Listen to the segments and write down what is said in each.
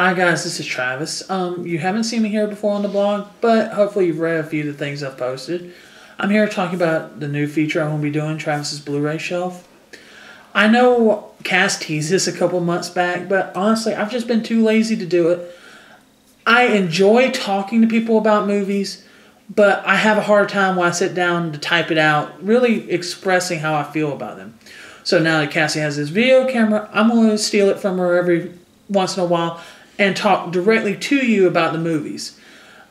Hi guys, this is Travis. You haven't seen me here before on the blog, but hopefully you've read a few of the things I've posted. I'm here talking about the new feature I'm going to be doing, Travis's Blu-Ray shelf. I know Cass teased this a couple months back, but honestly, I've just been too lazy to do it. I enjoy talking to people about movies, but I have a hard time when I sit down to type it out, really expressing how I feel about them. So now that Cassie has this video camera, I'm going to steal it from her every once in a while and talk directly to you about the movies.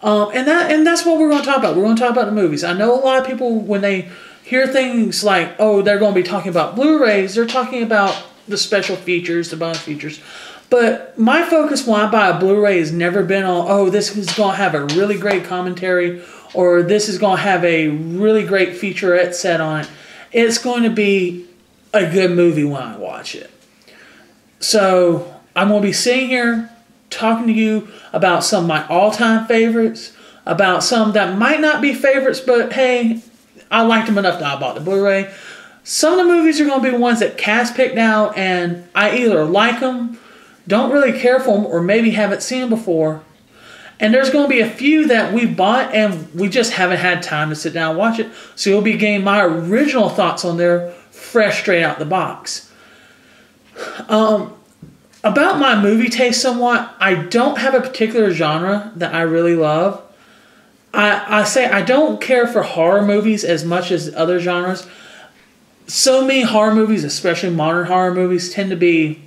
And that's what we're going to talk about. We're going to talk about the movies. I know a lot of people, when they hear things like, oh, they're going to be talking about Blu-rays, they're talking about the special features, the bonus features. But my focus when I buy a Blu-ray has never been on, oh, this is going to have a really great commentary, or this is going to have a really great featurette set on it. It's going to be a good movie when I watch it. So I'm going to be sitting here talking to you about some of my all-time favorites, about some that might not be favorites, but hey, I liked them enough that I bought the Blu-ray. Some of the movies are going to be ones that Cass picked out, and I either like them, don't really care for them, or maybe haven't seen them before. And there's going to be a few that we bought and we just haven't had time to sit down and watch it. So you'll be getting my original thoughts on there fresh straight out the box. About my movie taste somewhat, I don't have a particular genre that I really love. I say I don't care for horror movies as much as other genres. So many horror movies, especially modern horror movies, tend to be,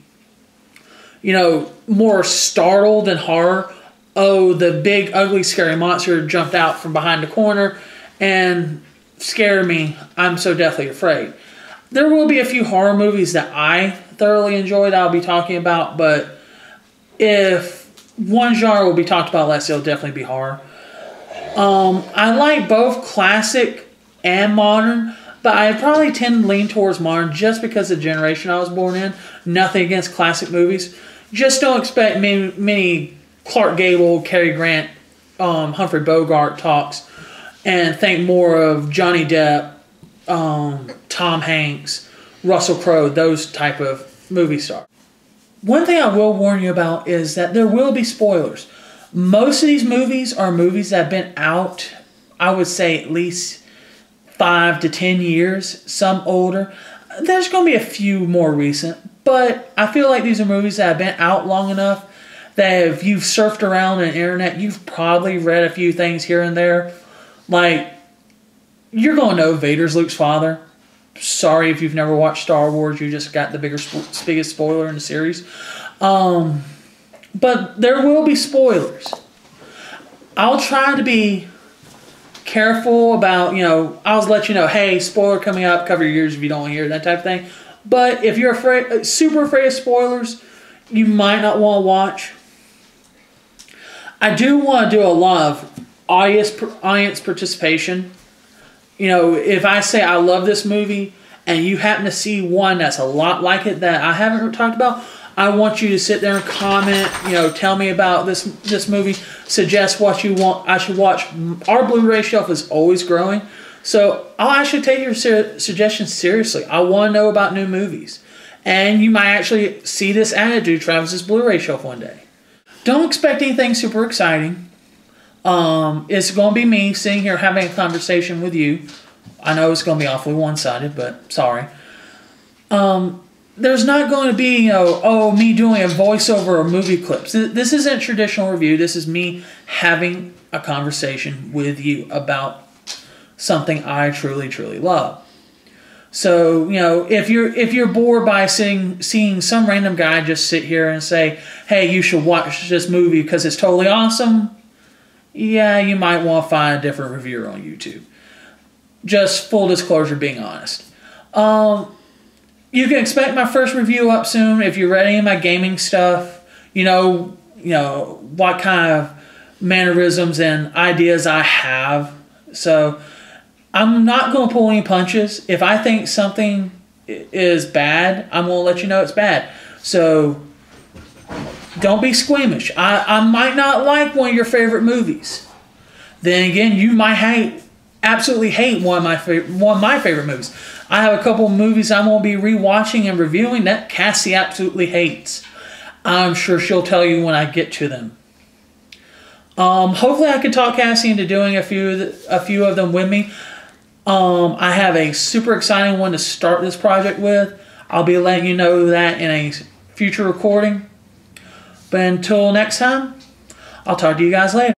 you know, more startled than horror. Oh, the big, ugly, scary monster jumped out from behind the corner and scared me. I'm so deathly afraid. There will be a few horror movies that I thoroughly enjoy that I'll be talking about, but if one genre will be talked about less, it'll definitely be horror. I like both classic and modern, but I probably tend to lean towards modern just because of the generation I was born in. Nothing against classic movies. Just don't expect many Clark Gable, Cary Grant, Humphrey Bogart talks, and think more of Johnny Depp, Tom Hanks, Russell Crowe, those type of movie stars. One thing I will warn you about is that there will be spoilers. Most of these movies are movies that have been out, I would say, at least 5 to 10 years, some older. There's going to be a few more recent, but I feel like these are movies that have been out long enough that if you've surfed around on the internet, you've probably read a few things here and there. Like, you're going to know Vader's Luke's father. Sorry if you've never watched Star Wars, you just got the biggest spoiler in the series. But there will be spoilers. I'll try to be careful about, I'll let you know, hey, spoiler coming up, cover your ears if you don't want to hear that type of thing. But if you're super afraid of spoilers, you might not want to watch. I do want to do a lot of audience participation. If I say I love this movie and you happen to see one that's a lot like it that I haven't talked about, I want you to sit there and comment, tell me about this movie, suggest what you want I should watch. Our Blu-ray shelf is always growing, so I'll actually take your suggestions seriously. I want to know about new movies. And you might actually see this added to Travis's Blu-ray shelf one day. Don't expect anything super exciting. It's going to be me sitting here having a conversation with you. I know it's going to be awfully one-sided, but sorry. There's not going to be, me doing a voiceover or movie clips. This isn't a traditional review. This is me having a conversation with you about something I truly, truly love. So, if you're bored by seeing some random guy just sit here and say, hey, you should watch this movie because it's totally awesome, yeah, you might want to find a different reviewer on YouTube. Just full disclosure, being honest. You can expect my first review up soon. If you're read any of my gaming stuff, what kind of mannerisms and ideas I have. So I'm not going to pull any punches. If I think something is bad, I'm going to let you know it's bad. So don't be squeamish. I might not like one of your favorite movies. Then again, you might absolutely hate one of my favorite movies. I have a couple of movies I'm going to be rewatching and reviewing that Cassie absolutely hates. I'm sure she'll tell you when I get to them. Hopefully I can talk Cassie into doing a few of them with me. I have a super exciting one to start this project with. I'll be letting you know that in a future recording. But until next time, I'll talk to you guys later.